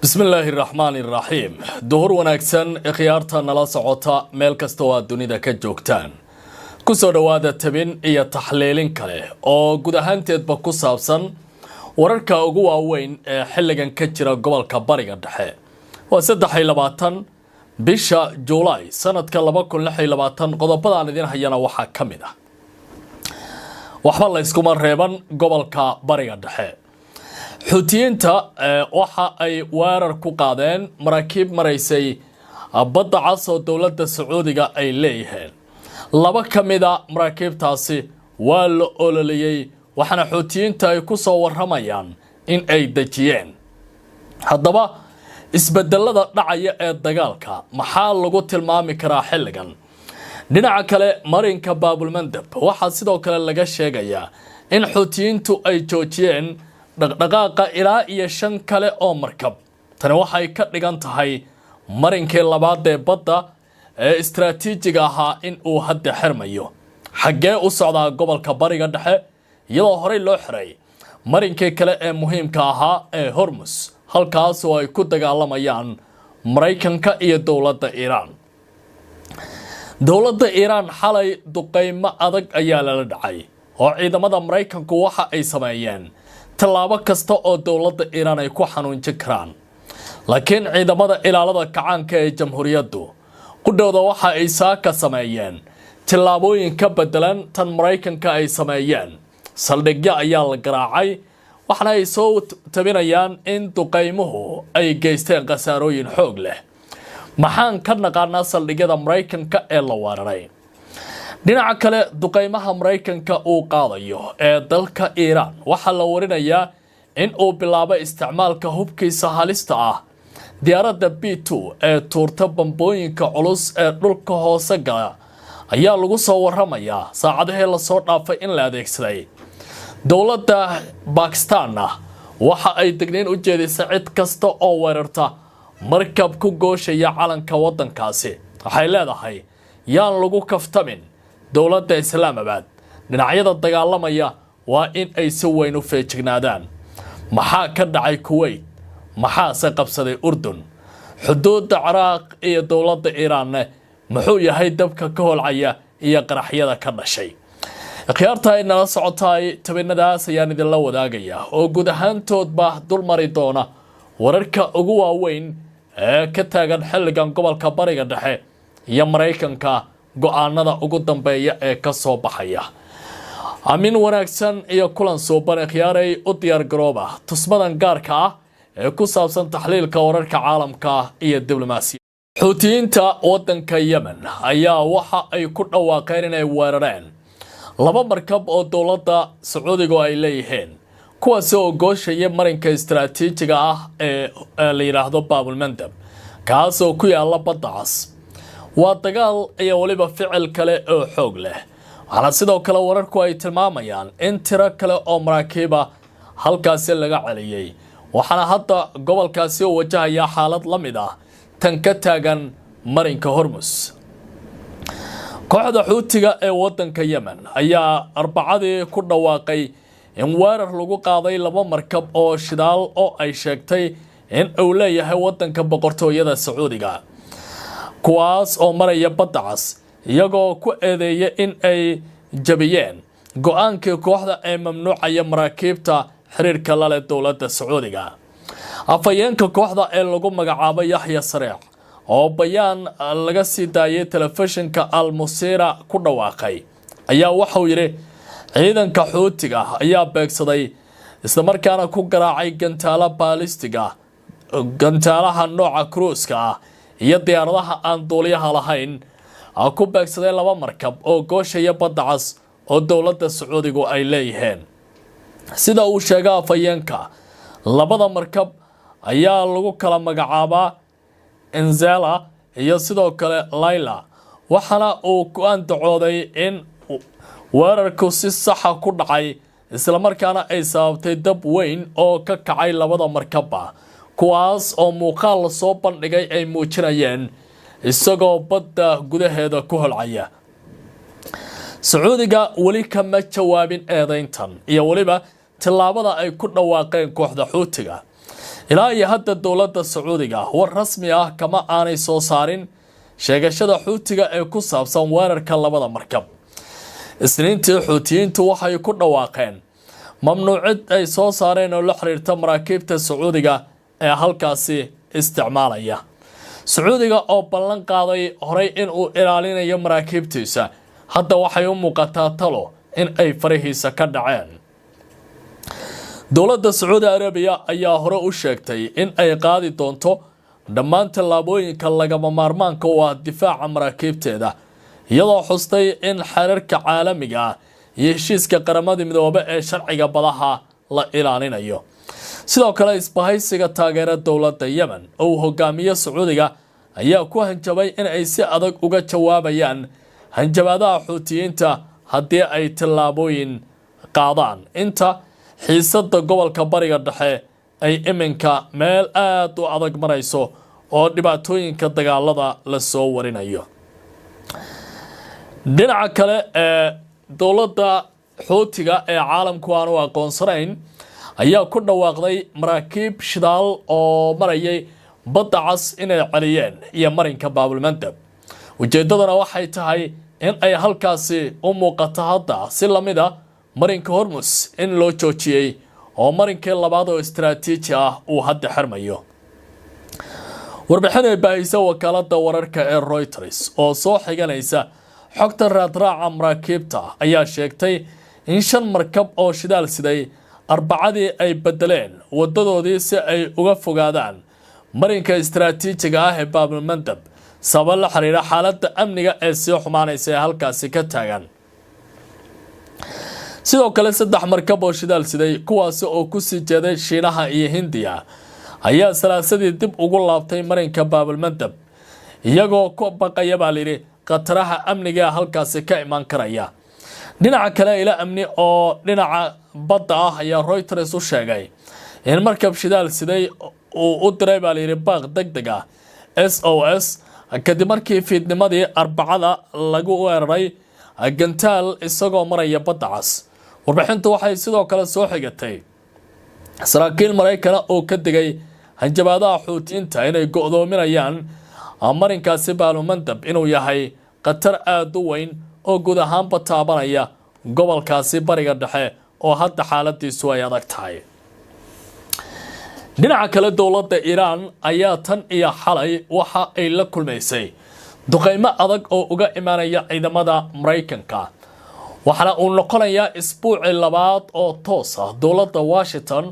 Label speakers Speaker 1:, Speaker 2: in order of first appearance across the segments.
Speaker 1: بسم الله الرحمن الرحيم دهور وناكسن اخيارتا نلا سعوتا ميل كستوا دونيدا كجوكتان كسو دوادا تبين ايا تحليلين كالي او قدهان تيدبا كسابسان وراركا اوغوا وين حلقان كجرا قبال كباريغا دحي وسدحي لباتان بيشا جولاي سنة كاللباكو لحي لباتان قضبادا ندين حيانا وحا كاميدا وحبا الله يسكوما ريبان قبال كباريغا دحي xuutiyiinta waxa ay weerar ku qaadeen maraakiib maraysay badda cas oo dowladda Sacuudiga ay leeyihiin laba kamida maraakiibtaasi waa la ololiyay waxana xuutiyiinta ay ku soo waramayaan in ay dajiyeen haddaba isbedelada dhacaya ee dagaalka maxaa lagu tilmaami karaa xilligan dhinaca kale marinka Baabul Mandab waxa sidoo kale laga sheegayaa in xuutiyiintu ay joojiyeen dhaqdhaqaaqa ilaa iyo 5 kale oo markab tani waxay ka dhigan tahay marinkii labaad ee badda ee istiraatiijiga ahaa in uu hadda xirmayo xagee u socdaa gobolka bariga dhexe iyadoo horey loo xiray marinkii kale ee muhiimka ahaa ee Hormuz halkaas oo ay ku dagaalamayaan Mareykanka iyo dowladda Iiraan xalay duqeymo adag ayaa la dhacay oo ciidamada Mareykanku waxa ay sameeyeen tallaabo kasta oo dowladda Iiraan ay ku xanuunjin karaan laakiin ciidamada ilaalada kacaanka ee jamhuuriyaddu qudhooda waxa ay saaka sameeyeen tallaabooyin ka bedelan tan Mareykanka ay sameeyeen saldhigyo ayaa la garaacay waxna ay soo tabinayaan in duqeymuhu ay geysteen qasaarooyin xoog leh maxaan ka naqaanaa saldhigyada Mareykanka ee la weeraray dhinaca kale duqeymaha Mareykanka uu qaadayo ee dalka Iiraan waxa la warinayaa in uu bilaabay isticmaalka hubkiisa halista ah diyaaradda B2 ee tuurta bambooyinka culus ee dhulka hoose gala ayaa lagu soo waramayaa saacadihii la soo dhaafay in la adeegsaday dowladda Pakistan waxa ay degnayn u jeedisay cid kasta oo weerarta markab ku gooshaya calanka wadankaasi waxay leedahay yaan lagu kaftamin dowladda Islaamabad dhinacyada dagaalamaya waa in ay si weyn u feejignaadaan maxaa ka dhacay Kuwait maxaa se qabsaday Urdun xuduudda Ciraaq iyo dowladda Iiraan muxuu yahay dabka ka holcaya iyo qaraxyada ka dhashay khiyaarta ay nala socotay tabinadaas ayaan idin la wadaagaya oo guud ahaantoodba dulmari doona wararka ugu waaweyn ee ka taagan xilligan gobolka bariga dhexe iyo Mareykanka go'aanada ugu dambeeya ee ka soo baxaya amin wanaagsan iyo kulan soo ban khiyaaray u diyaar garooba tusmadan gaarka ah ee ku saabsan taxliilka wararka caalamka iyo diblomaasiyadda xuutiyiinta wadanka Yemen ayaa waxa ay ku dhawaaqeen inay weerareen laba markab oo dowladda Sacuudiga ay leeyihiin kuwaas oo gooshaya marinka istiraatiijiga ah ee la yiraahdo Baabul Mandab kaas oo ku yaala badda cas waa dagaal iyo waliba ficil kale oo xoog leh waxana sidoo kale wararku ay tilmaamayaan in tiro kale oo maraakiiba halkaas laga celiyay waxana hadda gobolkaasi oo wajahaya xaalad la mid ah tan ka taagan marinka Hormuz kooxda xuutiga ee wadanka Yemen ayaa arbacadii ku dhawaaqay in weerar lagu qaaday laba markab oo shidaal oo ay sheegtay in uu leeyahay wadanka boqortooyada Sacuudiga kuwaas oo maraya badda cas iyagoo ku eedeeyay in ay jabiyeen go'aankii kooxda ee mamnuucaya maraakiibta xiriirka la leh dowladda Sacuudiga afayeenka kooxda ee lagu magacaabo Yahya Sariic oo bayaan laga sii daayay telefishinka Al Jazeera ku dhawaaqay ayaa waxa uu yiri ciidanka xuutiga ayaa beegsaday isla markaana ku garaacay gantaala baalistiga gantaalaha nooca cruise-ka iyo diyaaradaha aan duuliyaha lahayn ku beegsaday laba markab oo gooshaya badda cas oo dowladda Sacuudigu ay leeyihiin sida uu sheegay afayeenka labada markab ayaa lagu kala magacaabaa Enzela iyo sidoo kale Layla waxana uu ku andacooday in weerarku si sax ah ku dhacay isla markaana ay sababtay dab weyn oo ka kacay labada markab kuwaas oo muuqaal soo bandhigay ay muujinayeen isagoo badda gudaheeda ku holcaya Sacuudiga wali kama jawaabin eedayntan iyo waliba tallaabada ay ku dhawaaqeen kooxda xuutiga ilaa iyo hadda dowladda Sacuudiga war rasmi ah kama aanay soo saarin sheegashada Xuutiga ee ku saabsan weerarka labada markab. Isniintii Xuutiyiintu waxay ku dhawaaqeen mamnuucid ay soo saareen oo la xiriirta maraakiibta Sacuudiga ee halkaasi isticmaalaya. Sacuudiga oo ballan qaaday horay in uu ilaalinayo maraakiibtiisa hadda waxay u muuqataa talo in ay farihiisa ka dhaceen. dowladda Sacuudi Arabiya ayaa hore u sheegtay in ay qaadi doonto dhammaan tallaabooyinka lagama maarmaanka u ah difaaca maraakiibteeda, iyadoo xustay in xeerarka caalamiga ah iyo heshiiska qaramada midoobay ee sharciga badaha la ilaalinayo. sidoo kale isbahaysiga taageera dowladda Yemen oo hogaamiye Sacuudiga ayaa ku hanjabay in ay si adag uga jawaabayaan hanjabaadaha Xuutiyiinta haddii ay tallaabooyin qaadaan. inta xiisadda gobolka bariga dhexe ay iminka meel aad u adag marayso oo dhibaatooyinka dagaalada la soo warinayo. dhinaca kale dowladda Xuutiga ee caalamku aan u aqoonsanayn ayaa ku dhawaaqday maraakiib shidaal oo marayay badda cas inay celiyeen iyo marinka Baabilmandab. ujeedadana waxay tahay in ay halkaasi u muuqato hadda si lamid ah marinka Hormuz in loo joojiyay oo marinkii labaad oo istiraatiiji ah uu hadda xirmayo. warbixin ay baahisa wakaaladda wararka ee Reuters oo soo xiganaysa xogta raadraaca maraakiibta ayaa sheegtay in 5 markab oo shidaal siday Arbacadii ay bedeleen wadadoodii si ay uga fogaadaan marinka istiraatiijiga ah ee Baabilmandab sabab la xiriira xaaladda amniga ee sii xumaanaysa ee halkaasi ka taagan. sidoo kale 3 markab oo shidaal siday kuwaas oo ku sii jeeday Shiinaha iyo Hindiya ayaa salaasadii dib ugu laabtay marinka Baabilmandab iyagoo ku baqaya baaliri qataraha amniga halkaasi ka iman karaya. dhinaca kale ila amni oo dhinaca badda ah ayaa Reuters u sheegay in markab shidaal siday uu u diray baaliri baaq degdeg ah SOS kadib markii fiidnimadii Arbacada lagu weeraray gantaal isagoo maraya badda cas. warbixintu waxay sidoo kale soo xigatay saraakiil Mareykan oo ka digay hanjabaadaha Xuutiyiinta inay go'doominayaan marinkaasi Baabilmandab inuu yahay qatar aad u weyn oo guud ahaanba taabanaya gobolkaasi bariga dhexe oo hadda xaaladiisu ay adag tahay. dhinaca kale dowladda Iran ayaa tan iyo xalay waxa ay la kulmaysay duqeymo adag oo uga imaanaya ciidamada Mareykanka, waxaana uu noqonayaa isbuuci labaad oo toos ah dowladda Washington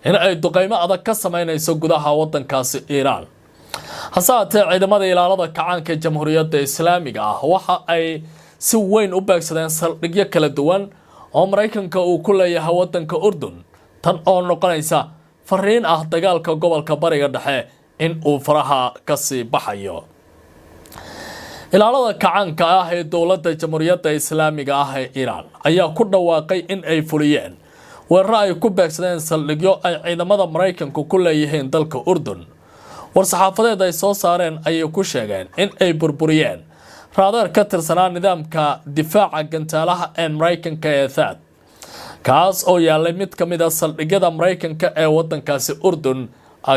Speaker 1: in ay duqeymo adag ka sameynayso gudaha wadankaasi Iran. hase haatee ciidamada ilaalada kacaanka Jamhuuriyadda Islaamiga ah waxa ay si weyn u beegsadeen saldhigyo kala duwan oo Mareykanka uu ku leeyahay wadanka Urdun, tan oo noqonaysa fariin ah dagaalka gobolka bariga dhexe in uu faraha ka sii baxayo. ilaalada kacaanka ah ee dowladda Jamhuuriyadda Islaamiga ah ee Iran ayaa ku dhawaaqay in ay fuliyeen weerar ay ku beegsadeen saldhigyo ay ciidamada Mareykanku ku leeyihiin dalka Urdun. war-saxaafadeed ay soo saareen ayay ku sheegeen in ay burburiyeen raadaar ka tirsanaa nidaamka difaaca gantaalaha ee Mareykanka ee THAAD, kaas oo yaalay mid ka mid ah saldhigyada Mareykanka ee wadankaasi Urdun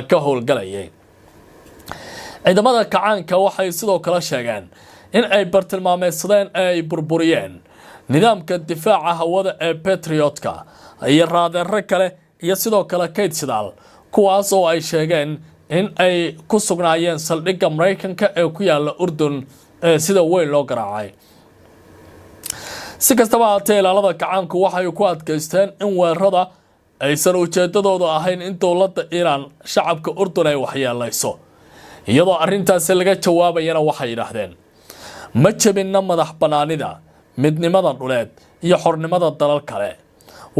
Speaker 1: ka howlgalayay. ciidamada kacaanka waxay sidoo kale sheegeen in ay bartilmaameedsadeen ay burburiyeen nidaamka difaaca hawada ee Patriotka iyo raadeero kale iyo sidoo kale kayd shidaal, kuwaas oo ay sheegeen in ay ku sugnaayeen saldhigga Mareykanka ee ku yaala Urdun ee sida weyn loo garaacay. si kastaba haatee ilaalada kacaanku waxay ku adkaysteen in weerarada aysan ujeedadoodu ahayn in dowladda Iran shacabka Urdun ay waxyeelayso, iyadoo arrintaasi laga jawaabayana waxay yiraahdeen ma jabinna madax banaanida, midnimada dhuleed iyo xornimada dalal kale.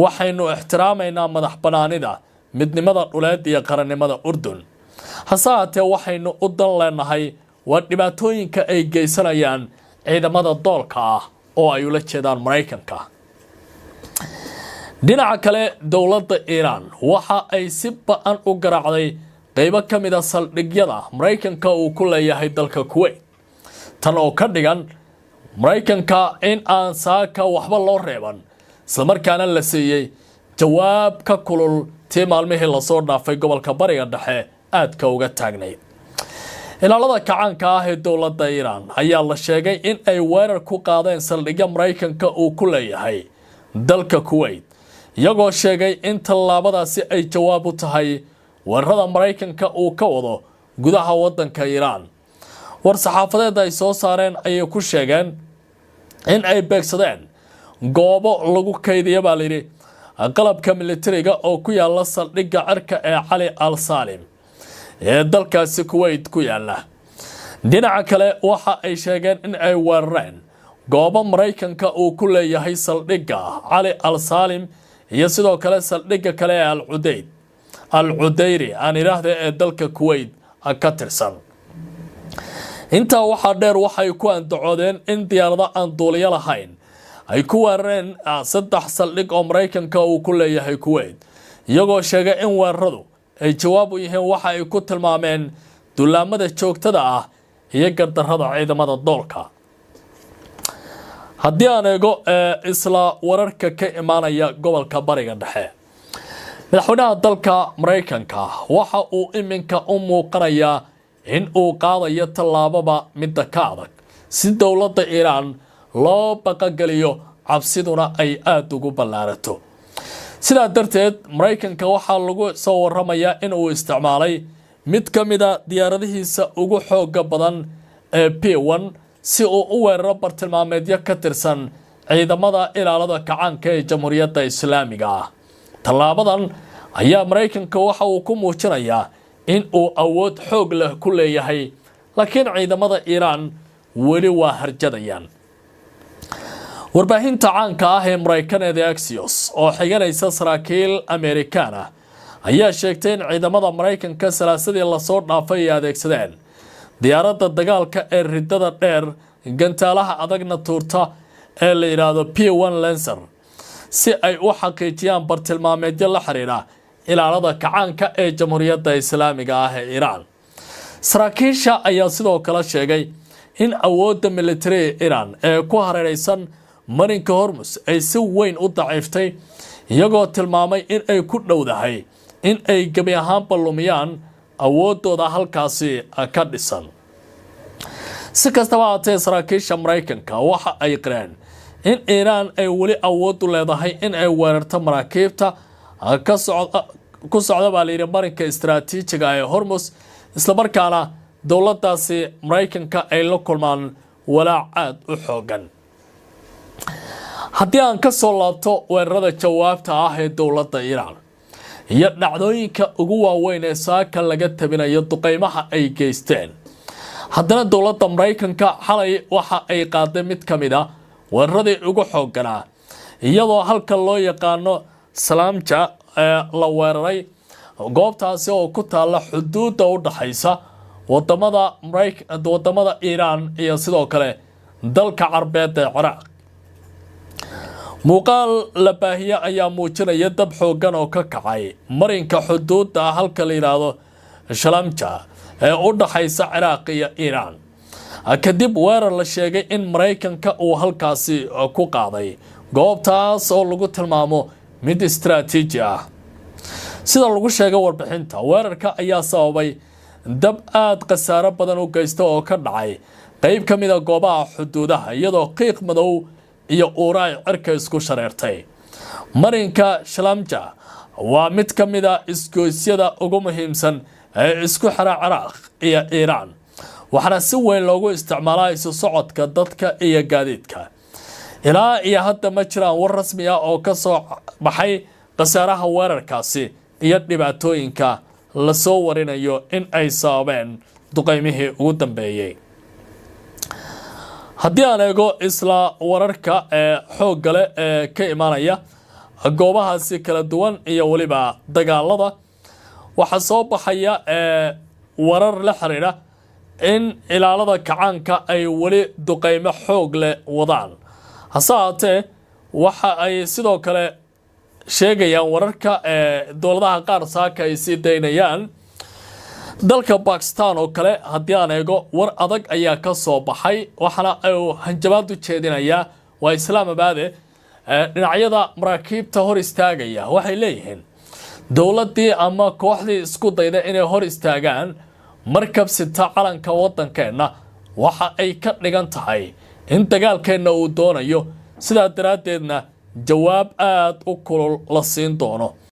Speaker 1: waxaynu ixtiraamaynaa madax banaanida, midnimada dhuleed iyo qarannimada Urdun. hase haatee waxaynu u dan leenahay waa dhibaatooyinka ay geysanayaan ciidamada doolka ah oo ay ula jeedaan Mareykanka. dhinaca kale dowladda Iran waxa ay si ba'an u garaacday qaybo ka mid ah saldhigyada Mareykanka uu ku leeyahay dalka Kuwait, tan oo ka dhigan Mareykanka in aan saaka waxba loo reeban isla markaana la siiyay jawaab ka kulul tii maalmihii lasoo dhaafay gobolka bariga dhexe aadka uga taagnayd. ilaalada kacaanka ah ee dowladda Iran ayaa la sheegay in ay weerar ku qaadeen saldhigga Mareykanka uu ku leeyahay dalka Kuwait, iyagoo sheegay in tallaabadaasi ay jawaab u tahay weerarada Mareykanka uu ka wado gudaha wadanka Iran. war saxaafadeed ay soo saareen ayay ku sheegeen in ay beegsadeen goobo lagu kaydiyo baa layidhi qalabka militariga oo ku yaala saldhigga cirka ee Cali Al Salim ee dalkaasi Kuwait ku yaala. dhinaca kale waxa ay sheegeen in ay weerareen goobo Mareykanka uu ku leeyahay saldhigga Cali Al Salim iyo sidoo kale saldhigga kale ee Al Udayri aan iraahdo ee dalka Kuwait ka tirsan. intaa waxaa dheer waxay ku andacoodeen in diyaarado aan duuliyo lahayn ay ku weerareen 3 saldhig oo Mareykanka uu ku leeyahay Kuwait, iyagoo sheegay in weeraradu ay jawaab u yihiin waxa ay ku tilmaameen duulaamada joogtada ah iyo gardarrada ciidamada doolka. haddii aan eego isla wararka ka imaanaya gobolka bariga dhexe, madaxweynaha dalka Mareykanka waxa uu iminka u muuqanayaa in uu qaadayo tallaababa midda ka adag si dowladda Iran loo baqageliyo, cabsiduna ay aad ugu ballaarato. sidaa darteed Mareykanka waxaa lagu soo waramayaa in uu isticmaalay mid ka mid ah diyaaradihiisa ugu xooga badan ee P1 si uu u weeraro bartilmaameedyo ka tirsan ciidamada ilaalada kacaanka ee Jamhuuriyadda Islaamiga ah. tallaabadan ayaa Mareykanka waxa uu ku muujinayaa in uu awood xoog leh ku leeyahay, laakiin ciidamada Iran weli waa harjadayaan. warbaahinta caanka ah ee Mareykanka Axios oo xiganaysa saraakiil Amerikaan ah ayaa sheegtay in ciidamada Mareykanka salaasadii la soo dhaafay ay adeegsadeen diyaaradda dagaalka ee ridada dheer gantaalaha adagna tuurta ee la yiraahdo P1 Lancer si ay u xaqiijiyaan bartilmaameedyo la xiriira ilaalada kacaanka ee Jamhuuriyadda Islaamiga ah ee Iran. saraakiisha ayaa sidoo kale sheegay in awoodda military Iran ee ku hareeraysan marinka Hormuz ay si weyn u daciiftay, iyagoo tilmaamay in ay ku dhowdahay in ay gabi ahaanba lumiyaan awoodooda halkaasi ka dhisan. si kastaba haatee, saraakiisha Mareykanka waxa ay qireen in Iran ay weli awood u leedahay in ay weerarto maraakiibta ku socda baa layidhi marinka istiraatiijiga ee Hormuz, isla markaana dowladdaasi Mareykanka ay la kulmaan walaac aad u xoogan. haddii aan ka soo laabto weerarada jawaabta ah ee dowladda Iran iyo dhacdooyinka ugu waaweyn ee saaka laga tabinayo duqeymaha ay geysteen, haddana dowladda Mareykanka xalay waxa ay qaaday mid ka mid ah weeraradii ugu xoogganaa, iyadoo halka loo yaqaano Salamja la weeraray goobtaasi oo ku taala xuduudda u dhaxaysa wadamada Iran iyo sidoo kale dalka Carbeed ee Ciraaq. muuqaal la baahiye ayaa muujinaya dab xoogan oo ka kacay marinka xuduudda halka la yiraahdo Salamja ee u dhaxaysa Ciraaq iyo Iran, kadib weerar la sheegay in Mareykanka uu halkaasi ku qaaday goobtaas oo lagu tilmaamo mid istiraatiiji ah. sida lagu sheegay warbixinta, weerarka ayaa sababay dab aad khasaaro badan u geysta oo ka dhacay qayb ka mid ah goobaha xuduudaha, iyadoo qiiq madow iyo uuraay cirka isku shareertay. marinka Salamja waa mid ka mid ah isgoysyada ugu muhiimsan ee isku xira Ciraaq iyo Iran, waxaana si weyn loogu isticmaalaa isu socodka dadka iyo gaadiidka. ilaa iyo hadda ma jiraan war rasmi ah oo ka soo baxay khasaaraha weerarkaasi iyo dhibaatooyinka la soo warinayo in ay sababeen duqeymihii ugu dambeeyay. haddii aan eego isla wararka xoogga leh ee ka imaanaya goobahaasi kala duwan iyo waliba dagaalada, waxaa soo baxaya warar la xiriira in ilaalada kacaanka ay weli duqeymo xoog leh wadaan. hase haatee, waxa ay sidoo kale sheegayaan wararka dowladaha qaar saaka ay sii daynayaan. dalka Pakistan oo kale haddii aan eego war adag ayaa ka soo baxay, waxaana ay hanjabaad u jeedinayaa waa Islaamabad dhinacyada maraakiibta hor istaagaya. waxay leeyihiin dowladdii ama kooxdii isku dayda inay hor istaagaan markab sita calanka waddankeena waxa ay ka dhigan tahay in dagaalkeena uu doonayo sidaa daraaddeedna jawaab aad u kulul la siin doono.